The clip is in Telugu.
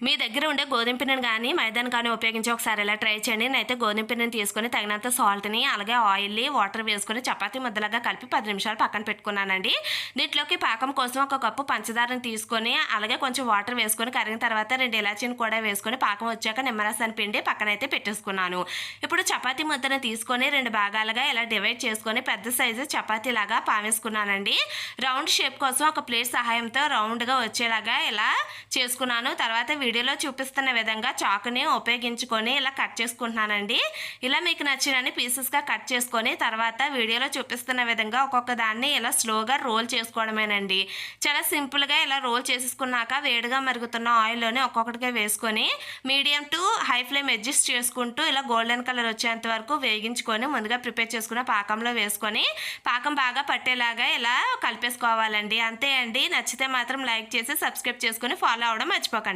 మీ దగ్గర ఉండే గోధుమ పిండిని కానీ మైదాని కానీ ఉపయోగించి ఒకసారి ఇలా ట్రై చేయండి. నేనైతే గోధుమ పిండిని తీసుకొని తగినంత సాల్ట్ని అలాగే ఆయిల్ వాటర్ వేసుకొని చపాతీ ముద్దలాగా కలిపి 10 నిమిషాలు పక్కన పెట్టుకున్నానండి. దీంట్లోకి పాకం కోసం 1 కప్పు పంచదారని తీసుకొని అలాగే కొంచెం వాటర్ వేసుకొని కరిగిన తర్వాత 2 ఇలాచీని కూడా వేసుకొని పాకం వచ్చాక నిమ్మరసాన్ని పిండి పక్కనైతే పెట్టేసుకున్నాను. ఇప్పుడు చపాతీ ముద్దను తీసుకొని 2 భాగాలుగా ఇలా డివైడ్ చేసుకొని పెద్ద సైజు చపాతీలాగా పావేసుకున్నానండి. రౌండ్ షేప్ కోసం ఒక ప్లేట్ సహాయంతో రౌండ్గా వచ్చేలాగా ఇలా చేసుకున్నాను. తర్వాత వీడియోలో చూపిస్తున్న విధంగా చాకుని ఉపయోగించుకొని ఇలా కట్ చేసుకుంటున్నానండి. ఇలా మీకు నచ్చినన్ని పీసెస్గా కట్ చేసుకొని తర్వాత వీడియోలో చూపిస్తున్న విధంగా ఒక్కొక్క దాన్ని ఇలా స్లోగా రోల్ చేసుకోవడమేనండి. చాలా సింపుల్గా ఇలా రోల్ చేసేసుకున్నాక వేడిగా మరుగుతున్న ఆయిల్లోనే ఒక్కొక్కటిగా వేసుకొని medium to high flame adjust చేసుకుంటూ ఇలా గోల్డెన్ కలర్ వచ్చేంత వరకు వేగించుకొని ముందుగా ప్రిపేర్ చేసుకున్న పాకంలో వేసుకొని పాకం బాగా పట్టేలాగా ఇలా కలిపేసుకోవాలండి. అంతే అండి. నచ్చితే మాత్రం లైక్ చేసి సబ్స్క్రైబ్ చేసుకొని ఫాలో అవ్వడం మర్చిపోకండి.